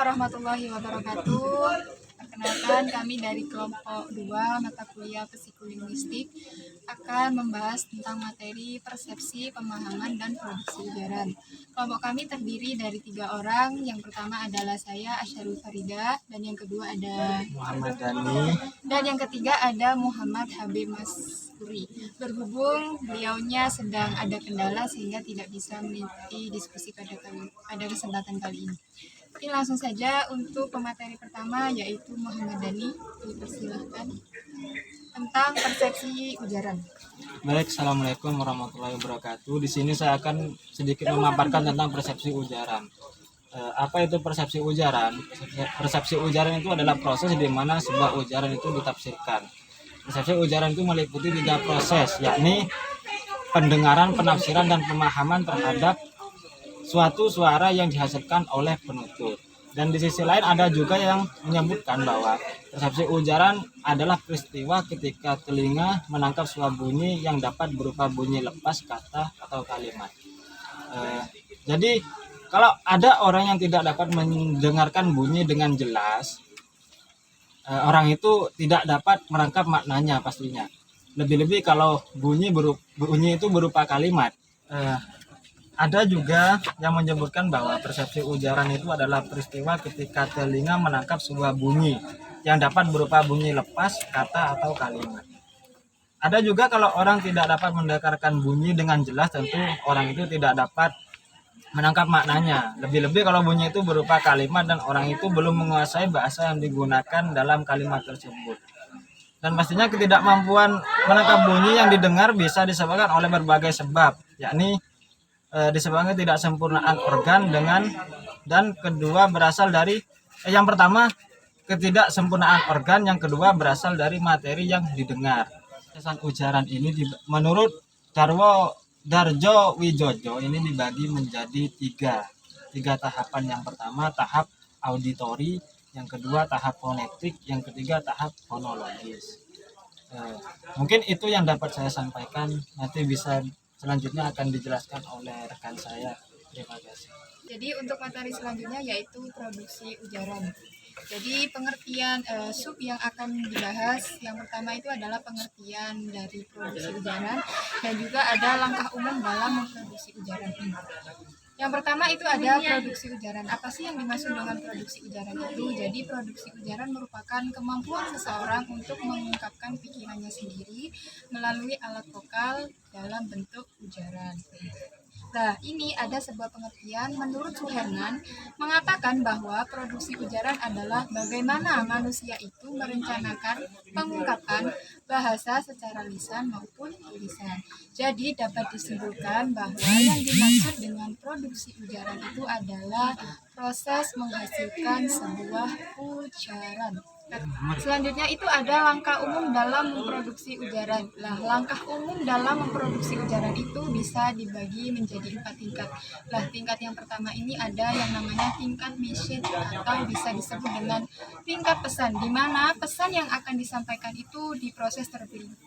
warahmatullahi wabarakatuh. Perkenalkan, kami dari kelompok 2 mata kuliah psikolinguistik akan membahas tentang materi persepsi, pemahaman, dan produksi ujaran. Kelompok kami terdiri dari 3 orang. Yang pertama adalah saya, Asyarul Farida, dan yang kedua ada Muhammad Dhani, dan yang ketiga ada Muhammad Habib Maskuri. Berhubung beliaunya sedang ada kendala sehingga tidak bisa mengikuti diskusi pada kesempatan kali ini. Oke, langsung saja untuk pemateri pertama yaitu Muhammad Dhani. Dipersilahkan tentang persepsi ujaran. Baik, assalamualaikum warahmatullahi wabarakatuh. Di sini saya akan sedikit memaparkan tentang persepsi ujaran. Apa itu persepsi ujaran? Persepsi ujaran itu adalah proses di mana sebuah ujaran itu ditafsirkan. Persepsi ujaran itu meliputi 3 proses, yakni pendengaran, penafsiran, dan pemahaman terhadap suatu suara yang dihasilkan oleh penutur. Dan di sisi lain ada juga yang menyebutkan bahwa persepsi ujaran adalah peristiwa ketika telinga menangkap sebuah bunyi yang dapat berupa bunyi lepas, kata, atau kalimat. Jadi kalau ada orang yang tidak dapat mendengarkan bunyi dengan jelas, orang itu tidak dapat menangkap maknanya pastinya. Lebih-lebih kalau bunyi itu berupa kalimat. Ada juga yang menyebutkan bahwa persepsi ujaran itu adalah peristiwa ketika telinga menangkap sebuah bunyi yang dapat berupa bunyi lepas, kata, atau kalimat. Ada juga kalau orang tidak dapat mendengarkan bunyi dengan jelas, tentu orang itu tidak dapat menangkap maknanya. Lebih-lebih kalau bunyi itu berupa kalimat dan orang itu belum menguasai bahasa yang digunakan dalam kalimat tersebut. Dan pastinya ketidakmampuan menangkap bunyi yang didengar bisa disebabkan oleh berbagai sebab, yakni disebabkan tidak sempurnaan organ dan kedua berasal dari yang pertama ketidaksempurnaan organ, yang kedua berasal dari materi yang didengar. Proses ujaran ini menurut Darjo Wijojo ini dibagi menjadi tiga tahapan. Yang pertama tahap auditori, yang kedua tahap fonetik, yang ketiga tahap fonologis. Mungkin itu yang dapat saya sampaikan, nanti bisa selanjutnya akan dijelaskan oleh rekan saya. Terima kasih. Jadi untuk materi selanjutnya yaitu produksi ujaran. Jadi pengertian sub yang akan dibahas yang pertama itu adalah pengertian dari produksi ujaran dan juga ada langkah umum dalam memproduksi ujaran ini. Yang pertama itu ada produksi ujaran. Apa sih yang dimaksud dengan produksi ujaran itu? Jadi produksi ujaran merupakan kemampuan seseorang untuk mengungkapkan pikirannya sendiri melalui alat vokal dalam bentuk ujaran. Nah, ini ada sebuah pengertian menurut Suherman mengatakan bahwa produksi ujaran adalah bagaimana manusia itu merencanakan pengungkapan bahasa secara lisan maupun tulisan. Jadi dapat disimpulkan bahwa yang dimaksud dengan produksi ujaran itu adalah proses menghasilkan sebuah ujaran. Selanjutnya itu ada langkah umum dalam memproduksi ujaran. Nah, langkah umum dalam memproduksi ujaran itu bisa dibagi menjadi 4 tingkat. Nah, tingkat yang pertama ini ada yang namanya tingkat message atau bisa disebut dengan tingkat pesan, di mana pesan yang akan disampaikan itu diproses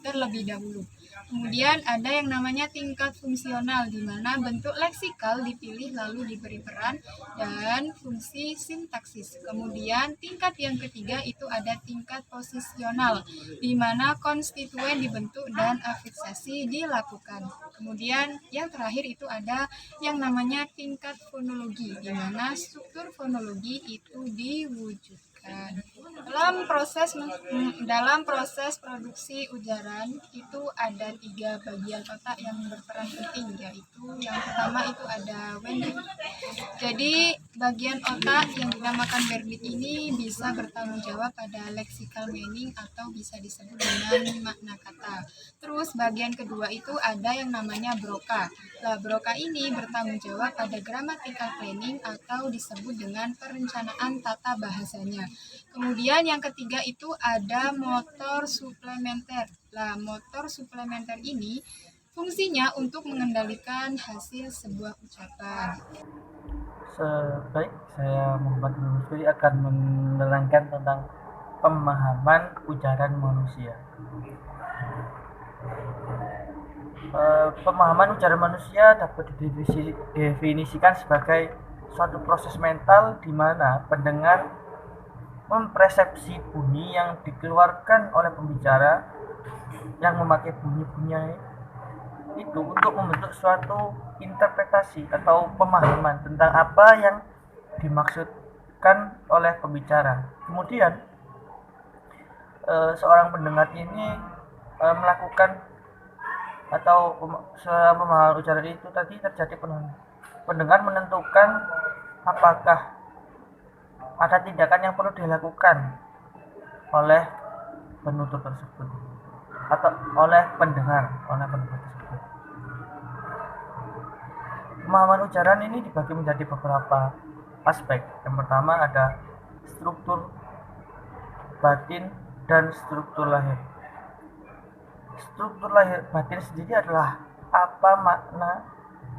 terlebih dahulu. Kemudian ada yang namanya tingkat fungsional, di mana bentuk leksikal dipilih lalu diberi peran dan fungsi sintaksis. Kemudian tingkat yang ketiga itu ada tingkat posisional, di mana konstituen dibentuk dan afiksasi dilakukan. Kemudian yang terakhir itu ada yang namanya tingkat fonologi, di mana struktur fonologi itu diwujudkan. Dalam proses produksi ujaran itu ada 3 bagian otak yang berperan penting, yaitu yang pertama itu ada Wernicke. Jadi bagian otak yang dinamakan Wernicke ini bisa bertanggung jawab pada lexical meaning atau bisa disebut dengan makna kata. Terus bagian kedua itu ada yang namanya Broca. Nah, Broca ini bertanggung jawab pada grammatical planning atau disebut dengan perencanaan tata bahasanya. Kemudian yang ketiga itu ada motor suplementer. Nah, motor suplementer ini fungsinya untuk mengendalikan hasil sebuah ucapan. Baik, saya Muhammad Maskuri akan menerangkan tentang pemahaman ujaran manusia. Pemahaman ujaran manusia dapat didefinisikan sebagai suatu proses mental di mana pendengar mempersepsi bunyi yang dikeluarkan oleh pembicara yang memakai bunyi-bunyi itu untuk membentuk suatu interpretasi atau pemahaman tentang apa yang dimaksudkan oleh pembicara. Kemudian seorang pendengar ini melakukan atau selama pemahaman ucaran itu tadi terjadi pendengar menentukan apakah ada tindakan yang perlu dilakukan oleh penutur tersebut atau oleh pendengar tersebut. Pemahaman ucaran ini dibagi menjadi beberapa aspek. Yang pertama ada struktur batin dan struktur lahir. Struktur lahir batin sendiri adalah apa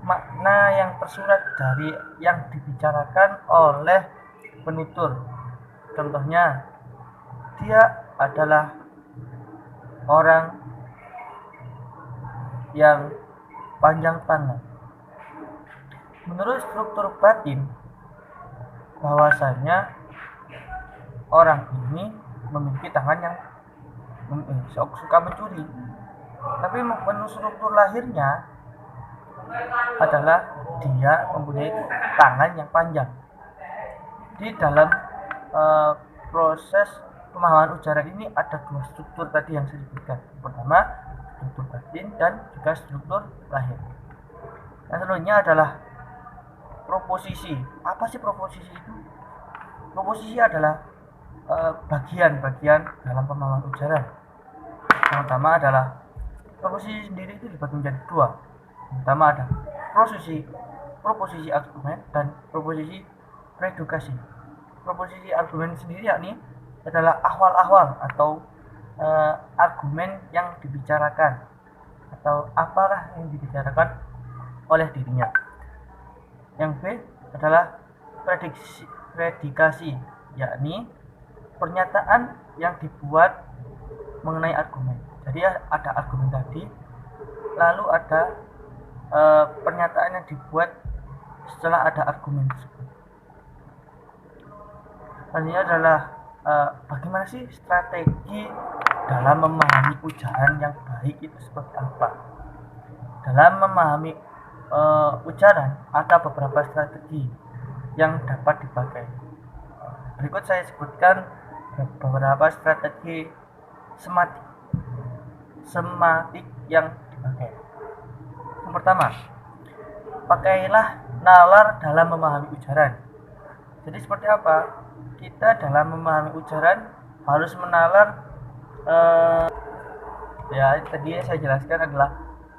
makna yang tersurat dari yang dibicarakan oleh penutur. Contohnya, dia adalah orang yang panjang tangan. Menurut struktur batin, bahwasanya orang ini memiliki tangan yang suka mencuri. Tapi menurut struktur lahirnya adalah dia mempunyai tangan yang panjang. Di dalam proses pemahaman ucaran ini ada dua struktur tadi yang saya sebutkan. Pertama, struktur batin dan juga struktur lahir. Yang selanjutnya adalah proposisi. Apa sih proposisi itu? Proposisi adalah bagian-bagian dalam pemahaman ucaran. Yang pertama adalah proposisi sendiri itu dibagi menjadi dua. Yang pertama ada proposisi argumen dan proposisi redukasi. Proposisi argumen sendiri yakni adalah ahwal-ahwal atau argumen yang dibicarakan atau apalah yang dibicarakan oleh dirinya. Yang B adalah predikasi, yakni pernyataan yang dibuat mengenai argumen. Jadi ada argumen tadi, lalu ada pernyataan yang dibuat setelah ada argumen tersebut. Selanjutnya adalah bagaimana sih strategi dalam memahami ujaran yang baik itu seperti apa. Dalam memahami ucaran ada beberapa strategi yang dapat dipakai. Berikut saya sebutkan beberapa strategi sematik yang dipakai. Yang pertama, pakailah nalar dalam memahami ucaran. Jadi seperti apa? Kita dalam memahami ucaran harus menalar tadi saya jelaskan adalah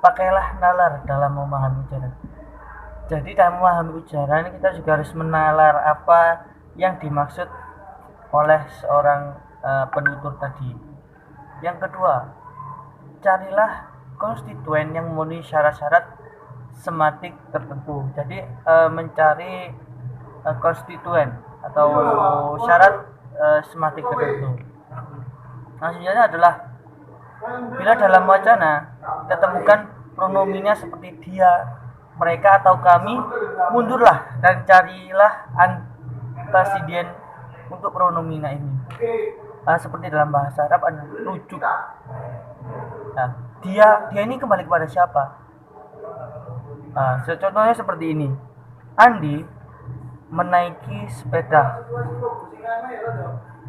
pakailah nalar dalam memahami ucaran. Jadi dalam memahami ucaran kita juga harus menalar apa yang dimaksud oleh seorang penutur tadi. Yang kedua, carilah konstituen yang memenuhi syarat-syarat sematik tertentu. Jadi mencari konstituen atau syarat sematik tertentu. Selanjutnya adalah bila dalam wacana kita temukan pronominya seperti dia, mereka atau kami, mundurlah dan carilah antasiden untuk pronomina ini. Seperti dalam bahasa Arab ada rujuk. Nah, dia ini kembali kepada siapa? Contohnya seperti ini. Andi menaiki sepeda.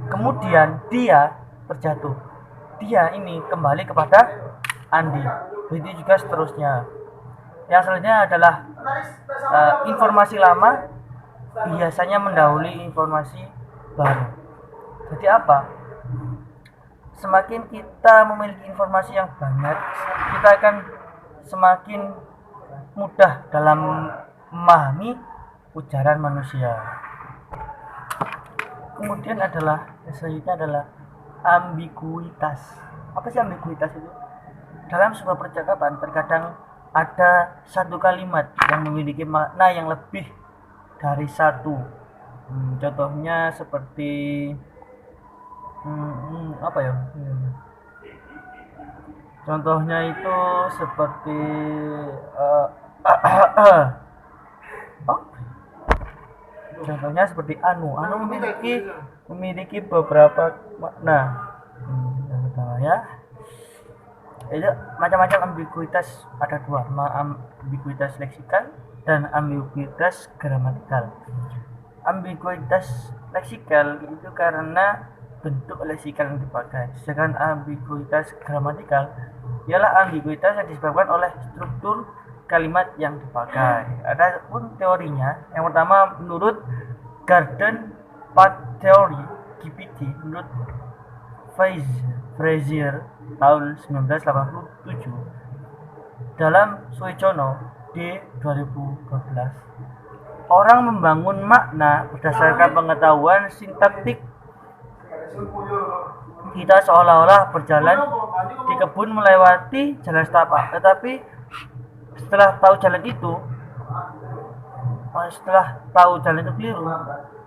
Kemudian dia terjatuh. Dia ini kembali kepada Andi. Begitu juga seterusnya. Yang selanjutnya adalah informasi lama biasanya mendahului informasi baru. Jadi apa? Semakin kita memiliki informasi yang banyak, kita akan semakin mudah dalam memahami ujaran manusia. Kemudian selanjutnya adalah ambiguitas. Apa sih ambiguitas itu? Dalam sebuah percakapan terkadang ada satu kalimat yang memiliki makna yang lebih dari satu. Contohnya seperti contohnya itu seperti Contohnya seperti anu memiliki beberapa makna. Yang pertama ya, itu macam-macam ambiguitas, ada dua, ambiguitas leksikal dan ambiguitas gramatikal. Ambiguitas leksikal itu karena bentuk leksikal yang dipakai, sedangkan ambiguitas gramatikal ialah ambiguitas yang disebabkan oleh struktur kalimat yang dipakai. Ada pun teorinya. Yang pertama menurut Garden Path Theory GPT, menurut Frazier tahun 1987, dalam Suecono di 2012, orang membangun makna berdasarkan pengetahuan sintaktik. Kita seolah-olah berjalan di kebun melewati jalan setapak, tetapi setelah tahu jalan itu keliru,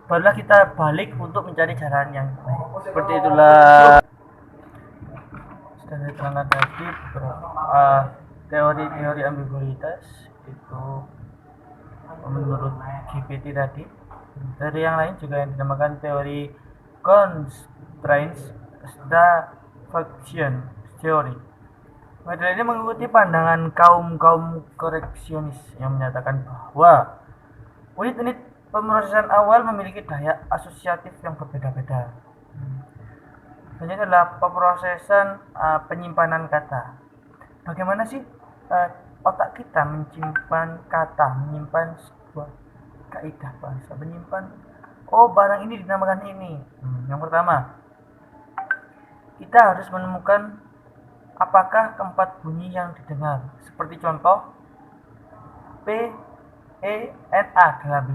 barulah kita balik untuk mencari jalan yang baik. Seperti itulah sudah diterangkan tadi teori ambiguitas itu menurut GPT tadi. Dari yang lain juga yang dinamakan teori constraints Staffakian theory. Model ini mengikuti pandangan kaum koreksionis yang menyatakan bahwa unit-unit pemrosesan awal memiliki daya asosiatif yang berbeda-beda. Ini adalah pemrosesan penyimpanan kata. Bagaimana sih otak kita menyimpan kata, menyimpan sebuah kaidah bahasa, menyimpan barang ini dinamakan ini. Yang pertama, kita harus menemukan apakah keempat bunyi yang didengar, seperti contoh P, E, N, A dalam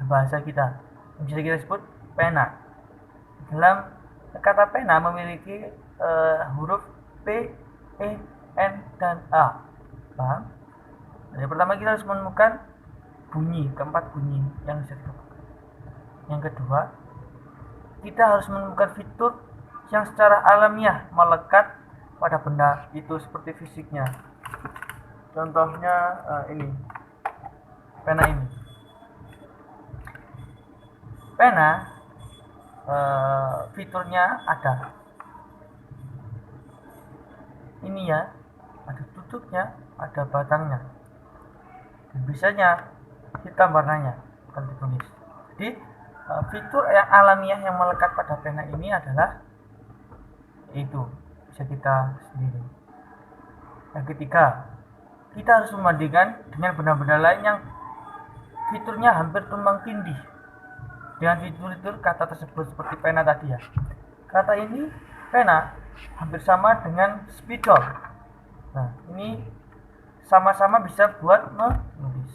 bahasa kita bisa kita sebut pena. Dalam kata pena memiliki huruf P, E, N, dan A. Paham? Jadi pertama kita harus menemukan keempat bunyi yang bisa ditemukan. Yang kedua, kita harus menemukan fitur yang secara alamiah melekat pada benda itu seperti fisiknya. Contohnya ini, pena ini. Pena fiturnya ada ini ya, ada tutupnya, ada batangnya, dan biasanya hitam warnanya kalau ditulis. Jadi fitur yang alamiah yang melekat pada pena ini adalah itu bisa kita sendiri. Yang ketiga, kita harus membandingkan dengan benda-benda lain yang fiturnya hampir tumpang tindih dengan fitur-fitur kata tersebut, seperti pena tadi ya. Kata ini pena hampir sama dengan spidol. Nah, ini sama-sama bisa buat menulis.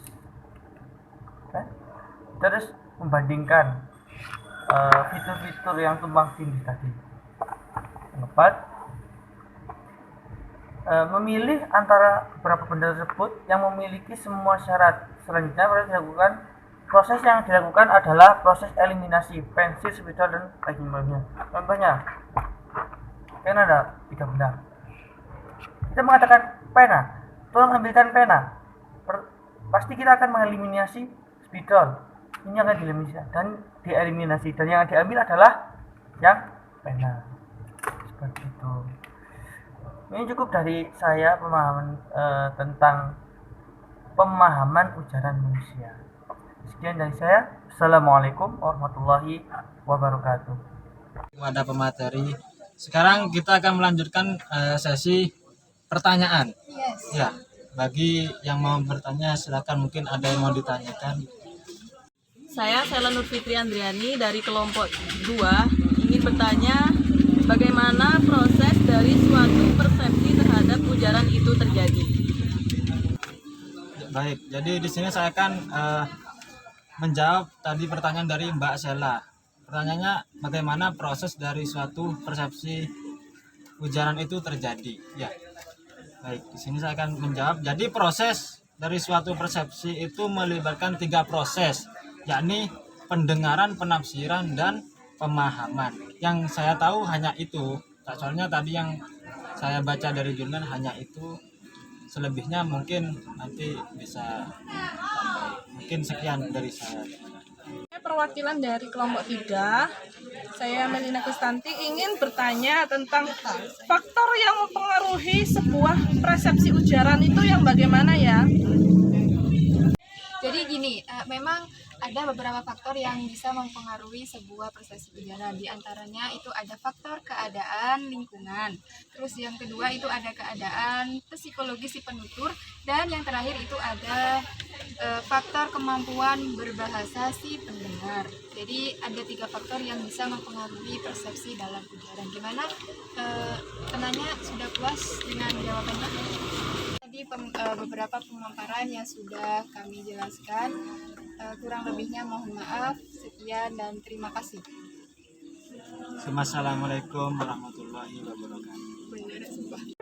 Terus membandingkan fitur-fitur yang tumpang tindih tadi. Keempat, memilih antara beberapa benda tersebut yang memiliki semua syarat. Selanjutnya proses yang dilakukan adalah proses eliminasi pensil, spidol, dan lain sebagainya. Contohnya, pena ada 3 benda. Kita mengatakan pena, tolong ambilkan pena. Pasti kita akan mengeliminasi spidol. Ini akan dieliminasi dan yang diambil adalah yang pena. Seperti itu. Ini cukup dari saya pemahaman tentang pemahaman ujaran manusia. Sekian dari saya. Assalamualaikum warahmatullahi wabarakatuh. Kepada pemateri, sekarang kita akan melanjutkan sesi pertanyaan. Yes. Ya, bagi yang mau bertanya silakan, mungkin ada yang mau ditanyakan. Saya Sela Nur Fitri Andriani dari kelompok 2 ingin bertanya bagaimana proses dari suatu persepsi terhadap ujaran itu terjadi. Baik, jadi di sini saya akan menjawab tadi pertanyaan dari Mbak Sela. Pertanyaannya, bagaimana proses dari suatu persepsi ujaran itu terjadi? Ya, baik. Di sini saya akan menjawab. Jadi proses dari suatu persepsi itu melibatkan 3 proses, yakni pendengaran, penafsiran, dan pemahaman. Yang saya tahu hanya itu. Soalnya tadi yang saya baca dari jurnal hanya itu. Selebihnya mungkin nanti bisa tambah. Mungkin sekian dari saya. perwakilan dari kelompok 3. Saya Melina Kustanti ingin bertanya tentang faktor yang mempengaruhi sebuah persepsi ujaran itu yang bagaimana ya? Jadi gini, memang ada beberapa faktor yang bisa mempengaruhi sebuah persepsi ujaran. Di antaranya itu ada faktor keadaan lingkungan. Terus yang kedua itu ada keadaan psikologis si penutur. Dan yang terakhir itu ada faktor kemampuan berbahasa si pendengar. Jadi ada 3 faktor yang bisa mempengaruhi persepsi dalam ujaran. Gimana? Penanya sudah puas dengan jawabannya? Tadi beberapa pemaparan yang sudah kami jelaskan, kurang lebihnya mohon maaf. Sekian dan terima kasih. Assalamualaikum warahmatullahi wabarakatuh.